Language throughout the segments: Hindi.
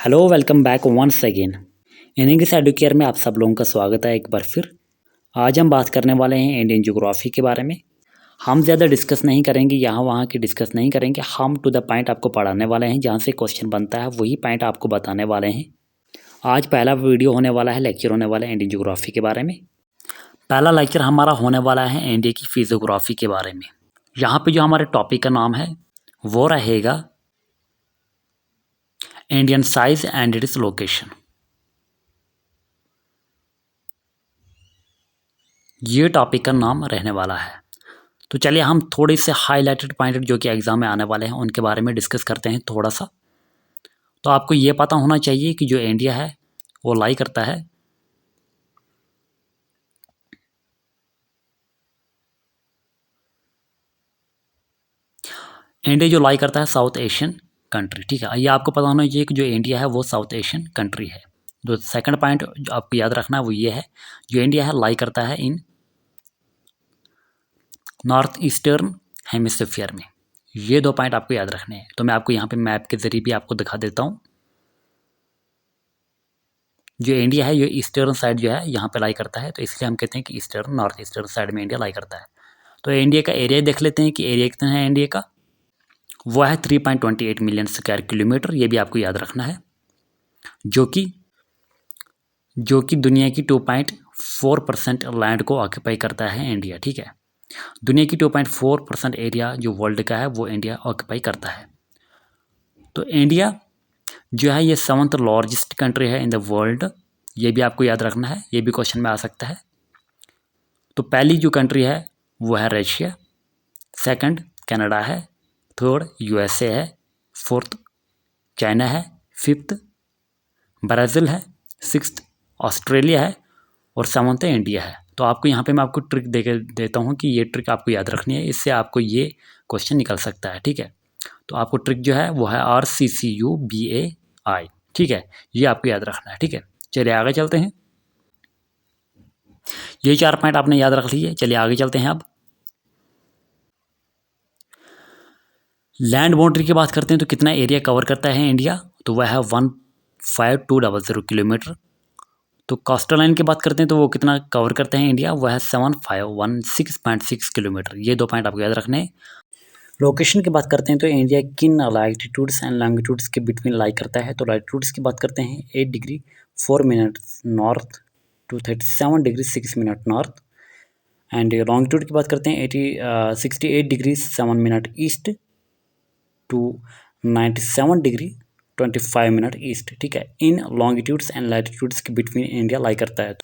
Hello welcome back once again. In English Educare में आप सब लोगों का स्वागत है एक बार फिर। आज हम बात करने वाले हैं इंडियन ज्योग्राफी के बारे में। हम ज़्यादा डिस्कस नहीं करेंगे, यहाँ वहाँ की डिस्कस नहीं करेंगे। हम टू द पॉइंट आपको पढ़ाने वाले हैं, जहाँ से क्वेश्चन बनता है वही पॉइंट आपको बताने वाले हैं। आज पहला वीडियो होने वाला है, लेक्चर होने वाला है इंडियन ज्योग्राफी के बारे में। पहला लेक्चर हमारा होने वाला है इंडिया की फिजियोग्राफी के बारे में। यहाँ पर जो हमारे टॉपिक का नाम है वो रहेगा Indian size and its location. ये टॉपिक का नाम रहने वाला है। तो चलिए हम थोड़े से हाईलाइटेड पॉइंट जो कि एग्जाम में आने वाले हैं उनके बारे में डिस्कस करते हैं थोड़ा सा। तो आपको ये पता होना चाहिए कि जो इंडिया है वो लाई करता है साउथ एशियन कंट्री। ठीक है, ये आपको पता होना चाहिए कि जो इंडिया है वो साउथ एशियन कंट्री है। जो सेकंड पॉइंट जो आपको याद रखना है वो ये है, जो इंडिया है लाई करता है इन नॉर्थ ईस्टर्न हेमिस्फीयर में। ये दो पॉइंट आपको याद रखने हैं। तो मैं आपको यहाँ पे मैप के जरिए भी आपको दिखा देता हूँ। जो इंडिया है ये ईस्टर्न साइड जो है यहाँ पे लाई करता है, तो इसलिए हम कहते हैं कि ईस्टर्न नॉर्थ ईस्टर्न साइड में इंडिया लाई करता है। तो इंडिया का एरिया देख लेते हैं कि एरिया कितना है इंडिया का। वो है 3.28 मिलियन स्क्वायर किलोमीटर। ये भी आपको याद रखना है, जो कि दुनिया की 2.4% लैंड को ऑक्यूपाई करता है इंडिया। ठीक है, दुनिया की 2.4% एरिया जो वर्ल्ड का है वो इंडिया ऑक्यूपाई करता है। तो इंडिया जो है ये 7th लार्जेस्ट कंट्री है इन द वर्ल्ड। ये भी आपको याद रखना है, ये भी क्वेश्चन में आ सकता है। तो पहली जो कंट्री है वो है रशिया, सेकंड कनाडा है, थर्ड यूएसए है, फोर्थ चाइना है, फिफ्थ ब्राज़ील है, सिक्स्थ ऑस्ट्रेलिया है और सेवन्थ इंडिया है। तो आपको यहाँ पे मैं आपको ट्रिक दे के देता हूँ कि ये ट्रिक आपको याद रखनी है, इससे आपको ये क्वेश्चन निकल सकता है। ठीक है, तो आपको ट्रिक जो है वो है RCCUBAI। ठीक है, ये आपको याद रखना है। ठीक है, चलिए आगे चलते हैं। ये 4 पॉइंट आपने याद रख लिए, चलिए आगे चलते हैं। अब लैंड बाउंड्री की बात करते हैं तो कितना एरिया कवर करता है इंडिया, तो वह है 15200 किलोमीटर। तो कोस्टल लाइन की बात करते हैं तो वो कितना कवर करते हैं इंडिया, वह है 7516.6 किलोमीटर। ये दो पॉइंट आपको याद रखने हैं। लोकेशन की बात करते हैं तो इंडिया किन लाइटिट्यूड्स एंड लॉन्गिट्यूड्स के बिटवीन लाई करता है, तो लाइटिट्यूड्स की बात करते हैं 8 degree 4 minute north to 37 degree 6 minute north. And longitude की बात करते हैं 68 degree 7 minute east to 97 degree 25 minute east. ठीक है, इन लॉन्गिट्यूड्स एंड लैटिट्यूड्स के बिटवीन इंडिया लाई करता है।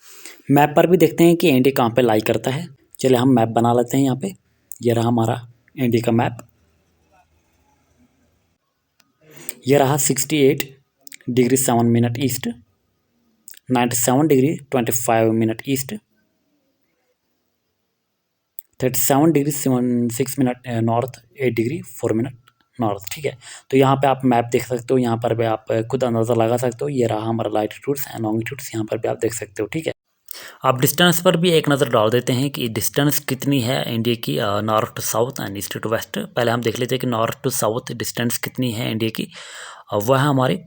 मैप पर भी देखते हैं कि इंडिया कहाँ पे लाई करता है। चलिए हम मैप बना लेते हैं। यहाँ पे ये रहा हमारा इंडिया का मैप। ये रहा 68 degree 7 minute east, 97 degree 25 minute east, 37 degree 6 minute north, 8 degree 4 minute north. ठीक है, तो यहाँ पे आप मैप देख सकते हो, यहाँ पर भी आप खुद अंदाज़ा लगा सकते हो। ये रहा हमारा लाइटिट्यूड्स एंड लॉन्गिट्यूड्स, यहाँ पर भी आप देख सकते हो। ठीक है, आप डिस्टेंस पर भी एक नज़र डाल देते हैं कि डिस्टेंस कितनी है इंडिया की north to south and east to west. पहले हम देख लेते हैं कि नॉर्थ टू साउथ डिस्टेंस कितनी है इंडिया की। वह है हमारी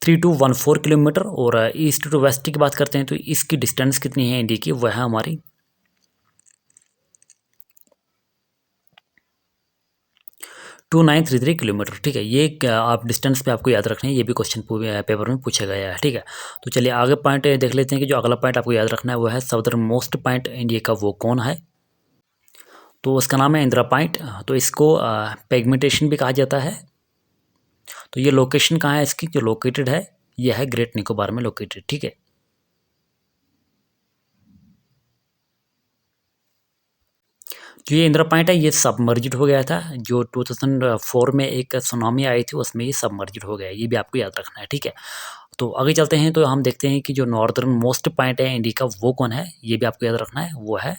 3214 किलोमीटर। और ईस्ट टू वेस्ट की बात करते हैं तो इसकी डिस्टेंस कितनी है इंडिया की, वह है हमारी 2933 किलोमीटर। ठीक है, ये आप डिस्टेंस पे आपको याद रखना है, ये भी क्वेश्चन पेपर में पूछा गया है। ठीक है, तो चलिए आगे पॉइंट देख लेते हैं कि जो अगला पॉइंट आपको याद रखना है वो है साउदर्न मोस्ट पॉइंट इंडिया का वो कौन है, तो उसका नाम है इंदिरा पॉइंट। तो इसको पेगमेंटेशन भी कहा जाता है। तो ये लोकेशन कहाँ है इसकी, जो लोकेटेड है ये है ग्रेट निकोबार में लोकेटेड। ठीक है, जो ये इंदिरा पॉइंट है ये सबमर्ज्ड हो गया था। जो 2004 में एक सुनामी आई थी उसमें ये सबमर्ज्ड हो गया, ये भी आपको याद रखना है। ठीक है, तो आगे चलते हैं। तो हम देखते हैं कि जो नॉर्दर्न मोस्ट पॉइंट है इंडिया का वो कौन है, ये भी आपको याद रखना है। वो है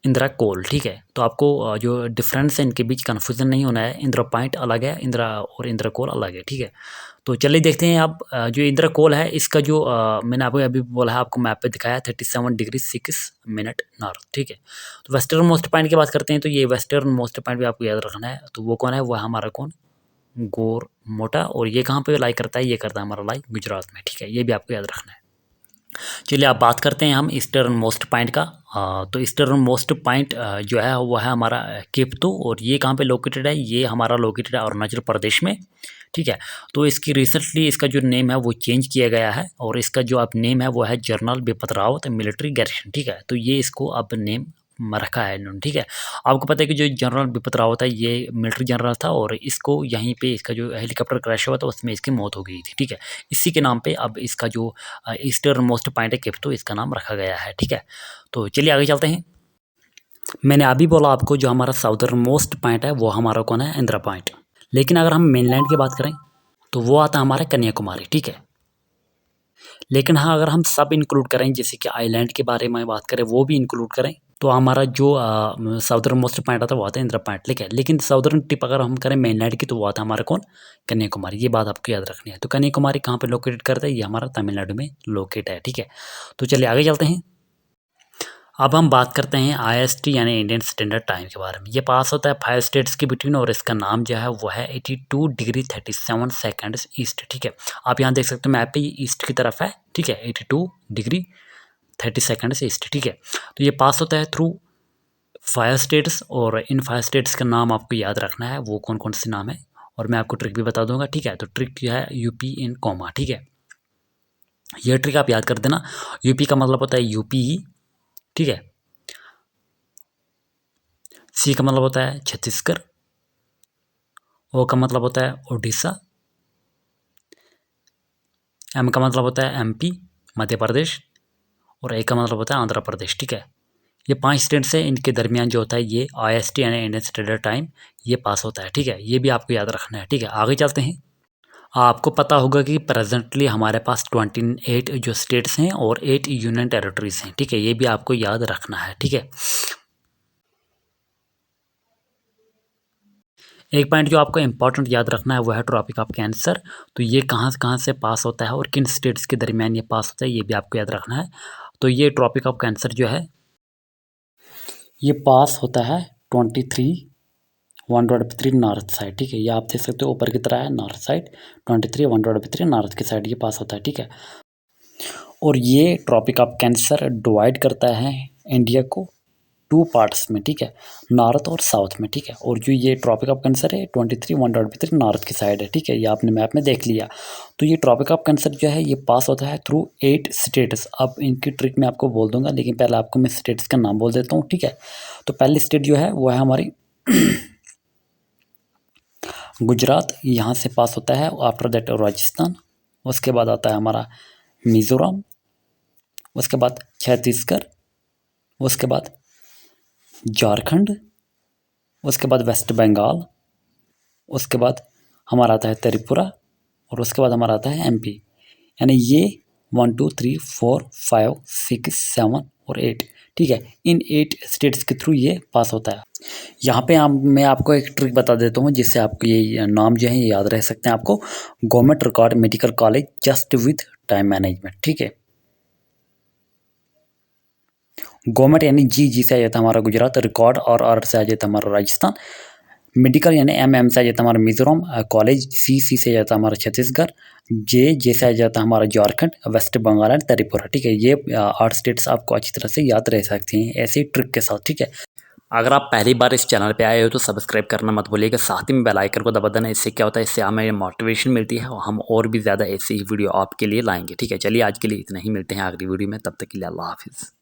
इंदिरा कोल, ठीक है। तो आपको जो डिफरेंस है इनके बीच कन्फ्यूजन नहीं होना है। इंदिरा पॉइंट अलग है, इंदिरा और इंदिरा कोल अलग है, ठीक है। तो चलिए देखते हैं आप जो इंदिरा कोल है इसका जो मैंने आपको अभी बोला है, आपको मैप पे दिखाया 37 डिग्री 6 मिनट नॉर्थ, ठीक है। तो वेस्टर्न मोस्ट पॉइंट की बात करते हैं, तो ये वेस्टर्न मोस्ट पॉइंट भी आपको याद रखना है। तो वो कौन है, वो है हमारा कौन, गोरमोटा। और ये कहाँ पे लाई करता है, ये करता है हमारा लाई गुजरात में, ठीक है। ये भी आपको याद रखना है। चलिए आप बात करते हैं हम ईस्टर्न मोस्ट पॉइंट का। तो ईस्टर्न मोस्ट पॉइंट जो है वो है हमारा केप्टू, और ये कहाँ पे लोकेटेड है, ये हमारा लोकेटेड है अरुणाचल प्रदेश में, ठीक है। तो इसकी रिसेंटली इसका जो नेम है वो चेंज किया गया है, और इसका जो अब नेम है वो है general Bipin Rawat military garrison, ठीक है। तो ये इसको अब नेम रखा है इन्होंने, ठीक है। आपको पता है कि जो जनरल बिपिन रावत है ये मिलिट्री जनरल था, और इसको यहीं पे इसका जो हेलीकॉप्टर क्रैश हुआ था उसमें इसकी मौत हो गई थी, ठीक है। इसी के नाम पे अब इसका जो ईस्टर्न मोस्ट पॉइंट है केप्टू, इसका नाम रखा गया है, ठीक है। तो चलिए आगे चलते हैं। मैंने अभी बोला आपको जो हमारा साउदर्न मोस्ट पॉइंट है वो हमारा कौन है, इंदिरा पॉइंट। लेकिन अगर हम मेनलैंड की बात करें तो वो आता है हमारा कन्याकुमारी, ठीक है। लेकिन हाँ, अगर हम सब इंक्लूड करें, जैसे कि आइलैंड के बारे में बात करें, वो भी इंक्लूड करें, तो हमारा जो साउदर्न मोस्ट पॉइंट आता है वो आता है इंदिरा पॉइंट, ठीक है। लेकिन साउदर्न टिप अगर हम करें मेनलैंड की, तो वो आता है हमारा कौन, कन्याकुमारी। ये बात आपको याद रखनी है। तो कन्याकुमारी कहाँ पे लोकेटेड करता है, ये हमारा तमिलनाडु में लोकेट है, ठीक है। तो चलिए आगे चलते हैं। अब हम बात करते हैं IST यानी इंडियन स्टैंडर्ड टाइम के बारे में। ये पास होता है 5 स्टेट्स के बिटवीन, और इसका नाम जो है वो है 82 डिग्री 37 सेकंड्स ईस्ट, ठीक है। आप यहाँ देख सकते हो मैप पे, ये ईस्ट की तरफ है, ठीक है। 82 डिग्री 30 सेकंड्स ईस्ट, ठीक है। तो ये पास होता है थ्रू 5 स्टेट्स, और इन 5 स्टेट्स का नाम आपको याद रखना है, वो कौन कौन से नाम है, और मैं आपको ट्रिक भी बता दूंगा, ठीक है। तो ट्रिक क्या है, यूपी इन कॉमा, ठीक है। यह ट्रिक आप याद कर देना। यूपी का मतलब होता है यूपी, ठीक है। सी का मतलब होता है छत्तीसगढ़, ओ का मतलब होता है उड़ीसा, एम का मतलब होता है MP मध्य प्रदेश, और ए का मतलब होता है आंध्र प्रदेश, ठीक है। ये 5 स्टेट्स हैं, इनके दरमियान जो होता है ये IST यानी इंडियन स्टैंडर्ड टाइम ये पास होता है, ठीक है। ये भी आपको याद रखना है, ठीक है। आगे चलते हैं। आपको पता होगा कि प्रेजेंटली हमारे पास 28 जो स्टेट्स हैं और 8 यूनियन टेरिटरीज हैं, ठीक है। ये भी आपको याद रखना है, ठीक है। एक पॉइंट जो आपको इंपॉर्टेंट याद रखना है वो है ट्रॉपिक ऑफ कैंसर। तो ये कहाँ से पास होता है और किन स्टेट्स के दरमियान ये पास होता है, ये भी आपको याद रखना है। तो ये ट्रॉपिक ऑफ कैंसर जो है ये पास होता है 23 नॉर्थ साइड, ठीक है। ये आप देख सकते हो ऊपर की तरह है नॉर्थ साइड, 23 नॉर्थ की साइड ये पास होता है, ठीक है। और ये ट्रॉपिक ऑफ कैंसर डिवाइड करता है इंडिया को 2 पार्ट्स में, ठीक है, नॉर्थ और साउथ में, ठीक है। और जो ये ट्रॉपिक ऑफ कैंसर है 23 नॉर्थ की साइड है, ठीक है। ये आपने मैप में देख लिया। तो ये ट्रॉपिक ऑफ कैंसर जो है ये पास होता है थ्रू 8 स्टेट्स। अब इनकी ट्रिक मैं आपको बोल दूंगा, लेकिन पहले आपको मैं स्टेट्स का नाम बोल देता हूँ, ठीक है। तो पहली स्टेट जो है वो है हमारी गुजरात, यहाँ से पास होता है। आफ्टर दैट राजस्थान, उसके बाद आता है हमारा मिज़ोरम, उसके बाद छत्तीसगढ़, उसके बाद झारखंड, उसके बाद वेस्ट बंगाल, उसके बाद हमारा आता है त्रिपुरा, और उसके बाद हमारा आता है MP। यानी ये 1 2 3 4 5 6 7 और 8, ठीक है। इन 8 स्टेट्स के थ्रू ये पास होता है। यहाँ पे मैं आपको एक ट्रिक बता देता हूँ जिससे आपको ये नाम जो है ये याद रह सकते हैं आपको। Government record medical college just with time management, ठीक है। गवर्नमेंट यानी जी से आ जाता है हमारा गुजरात, रिकॉर्ड और आर से आ जाता है हमारा राजस्थान, मेडिकल यानी MM से आ जाता है हमारा मिजोरम, कॉलेज सी से आ जाता है हमारा छत्तीसगढ़, जे से आ जाता है हमारा झारखंड, वेस्ट बंगाल एंड त्रिपुरा, ठीक है। ये 8 स्टेट्स आपको अच्छी तरह से याद रह सकती हैं ऐसे ही ट्रिक के साथ, ठीक है। अगर आप पहली बार इस चैनल पे आए हो तो सब्सक्राइब करना मत भूलिएगा, साथ ही में बेल आइकन को दबा देना। इससे क्या होता है, इससे हमें मोटिवेशन मिलती है और हम और भी ज़्यादा ऐसी ही वीडियो आपके लिए लाएंगे, ठीक है। चलिए आज के लिए इतना ही, मिलते हैं अगली वीडियो में, तब तक के लिए अल्लाह हाफिज़।